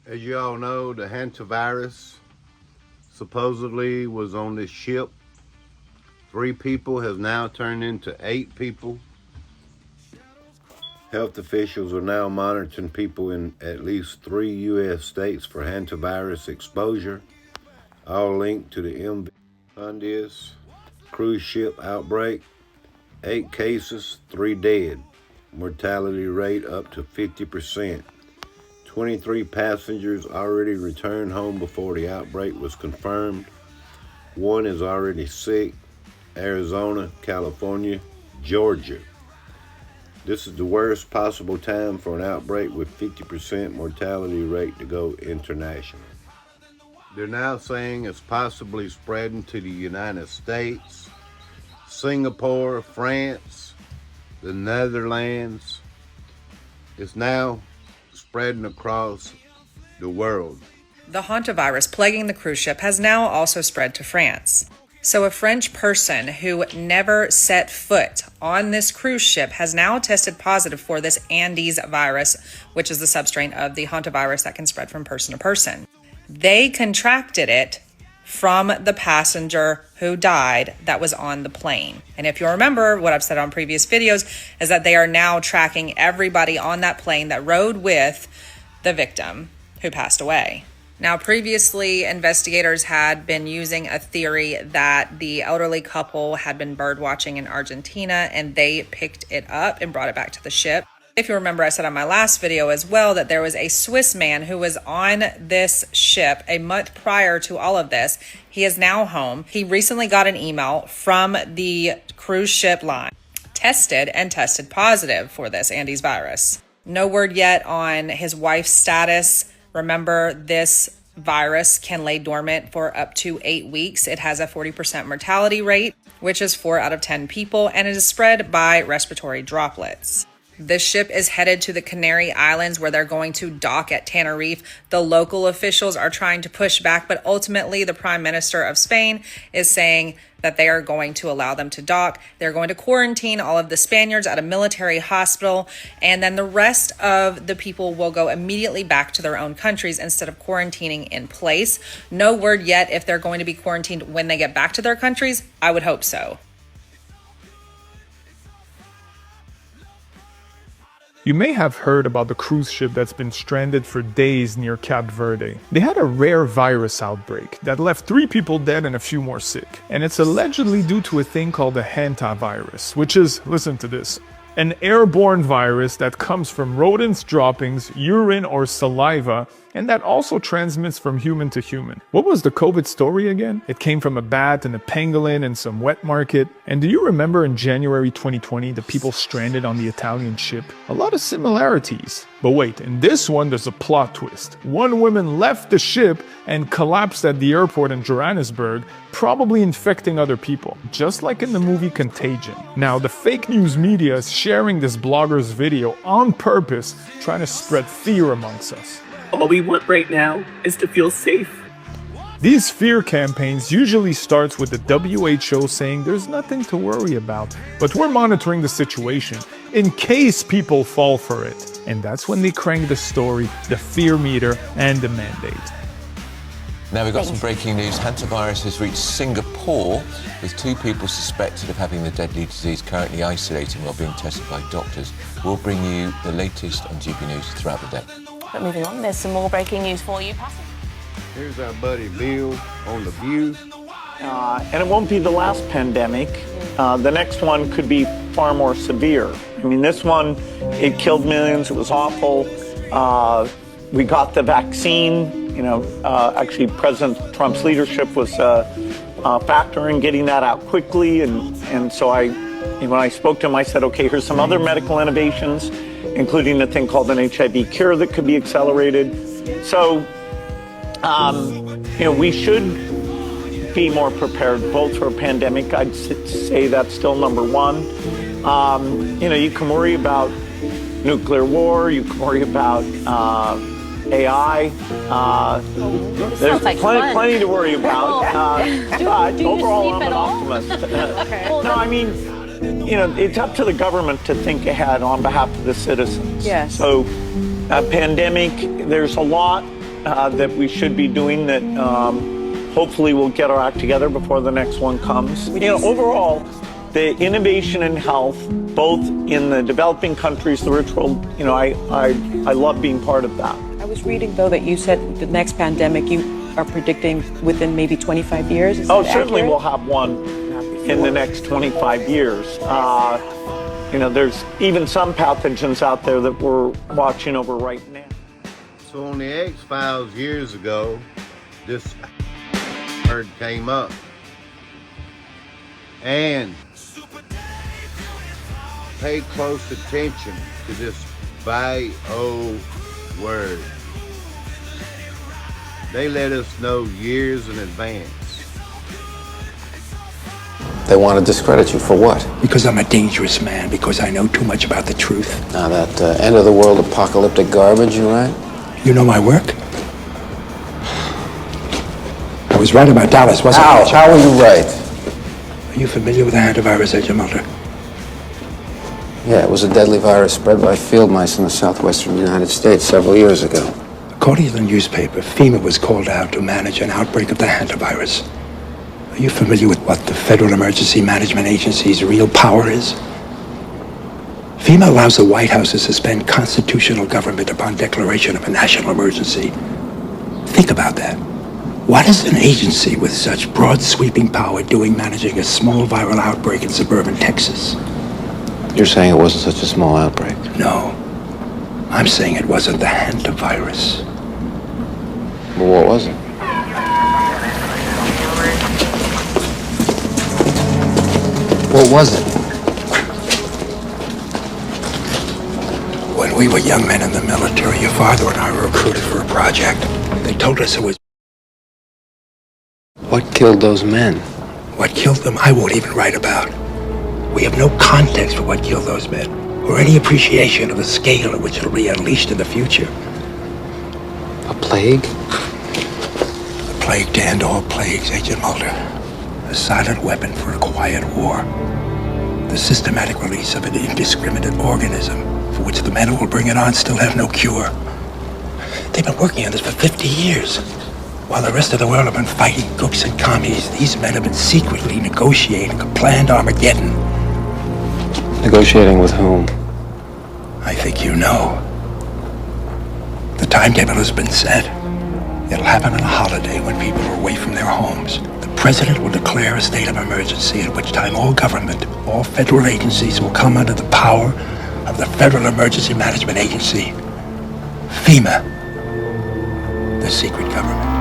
As you all know, the hantavirus supposedly was on this ship. 3 people has now turned into 8 people. Health officials are now monitoring people in at least 3 U.S. states for hantavirus exposure, all linked to the MV Hondias cruise ship outbreak. 8 cases, 3 dead. Mortality rate up to 50%. 23 passengers already returned home before the outbreak was confirmed. 1 is already sick. Arizona, California, Georgia. This is the worst possible time for an outbreak with 50% mortality rate to go international. They're now saying it's possibly spreading to the United States, Singapore, France, the Netherlands. It's now spreading across the world. The hantavirus plaguing the cruise ship has now also spread to France. So a French person who never set foot on this cruise ship has now tested positive for this Andes virus, which is the substrain of the hantavirus that can spread from person to person. They contracted it from the passenger who died that was on the plane. And if you remember what I've said on previous videos is that they are now tracking everybody on that plane that rode with the victim who passed away. Now, previously, investigators had been using a theory that the elderly couple had been bird watching in Argentina and they picked it up and brought it back to the ship. If you remember, I said on my last video as well that there was a Swiss man who was on this ship a month prior to all of this. He is now home. He recently got an email from the cruise ship line, tested positive for this Andes virus. No word yet on his wife's status. Remember, this virus can lay dormant for up to 8 weeks. It has a 40% mortality rate, which is 4 out of 10 people, and it is spread by respiratory droplets. This ship is headed to the Canary Islands where they're going to dock at Tenerife. The local officials are trying to push back, but ultimately the Prime Minister of Spain is saying that they are going to allow them to dock. They're going to quarantine all of the Spaniards at a military hospital, and then the rest of the people will go immediately back to their own countries instead of quarantining in place. No word yet if they're going to be quarantined when they get back to their countries. I would hope so. You may have heard about the cruise ship that's been stranded for days near Cape Verde. They had a rare virus outbreak that left 3 people dead and a few more sick. And it's allegedly due to a thing called the hantavirus, which is, listen to this, an airborne virus that comes from rodents' droppings, urine, or saliva, and that also transmits from human to human. What was the COVID story again? It came from a bat and a pangolin in some wet market. And do you remember in January 2020, the people stranded on the Italian ship? A lot of similarities. But wait, in this one, there's a plot twist. One woman left the ship and collapsed at the airport in Johannesburg, probably infecting other people, just like in the movie Contagion. Now, the fake news media is sharing this blogger's video on purpose, trying to spread fear amongst us. All we want right now is to feel safe. These fear campaigns usually starts with the WHO saying there's nothing to worry about, but we're monitoring the situation in case people fall for it. And that's when they crank the story, the fear meter, and the mandate. Now we've got some breaking news. Hantavirus has reached Singapore with 2 people suspected of having the deadly disease currently isolating while being tested by doctors. We'll bring you the latest on GB News throughout the day. But moving on, there's some more breaking news for you. Here's our buddy Bill on The View. And it won't be the last pandemic. The next one could be far more severe. I mean, this one, it killed millions. It was awful. We got the vaccine. You know, actually, President Trump's leadership was a factor in getting that out quickly. And so when I spoke to him, I said, okay, here's some other medical innovations, including a thing called an HIV cure that could be accelerated. So, you know, we should be more prepared both for a pandemic. I'd say that's still number one. You know, you can worry about nuclear war. You can worry about AI. There's plenty to worry about. But overall, I'm an optimist. No, I mean, you know, it's up to the government to think ahead on behalf of the citizens. Yes. So, pandemic, there's a lot that we should be doing that hopefully we'll get our act together before the next one comes. You know, overall, the innovation in health, both in the developing countries, the rich world, you know, I love being part of that. I was reading, though, that you said the next pandemic you are predicting within maybe 25 years. Is that Certainly accurate? we'll have one in the next 25 years. You know, there's even some pathogens out there that we're watching over right now. So on the X-Files years ago, this word came up. And pay close attention to this bio word. They let us know years in advance. They want to discredit you for what? Because I'm a dangerous man, because I know too much about the truth. Now that end of the world apocalyptic garbage, you write? You know my work? I was right about Dallas, wasn't I? How are you right? Are you familiar with the hantavirus, Agent Mulder? Yeah, it was a deadly virus spread by field mice in the southwestern United States several years ago. According to the newspaper, FEMA was called out to manage an outbreak of the hantavirus. Are you familiar with what the Federal Emergency Management Agency's real power is? FEMA allows the White House to suspend constitutional government upon declaration of a national emergency. Think about that. What is an agency with such broad sweeping power doing managing a small viral outbreak in suburban Texas? You're saying it wasn't such a small outbreak? No. I'm saying it wasn't the hantavirus. Well, what was it? What was it? When we were young men in the military, your father and I were recruited for a project. They told us it was... What killed those men? What killed them, I won't even write about. We have no context for what killed those men, or any appreciation of the scale at which it'll be unleashed in the future. A plague? A plague to end all plagues, Agent Mulder. A silent weapon for a quiet war. The systematic release of an indiscriminate organism for which the men who will bring it on still have no cure. They've been working on this for 50 years. While the rest of the world have been fighting gooks and commies, these men have been secretly negotiating a planned Armageddon. Negotiating with whom? I think you know. The timetable has been set. It'll happen on a holiday when people are away from their homes. The president will declare a state of emergency, at which time all government, all federal agencies will come under the power of the Federal Emergency Management Agency, FEMA, the secret government.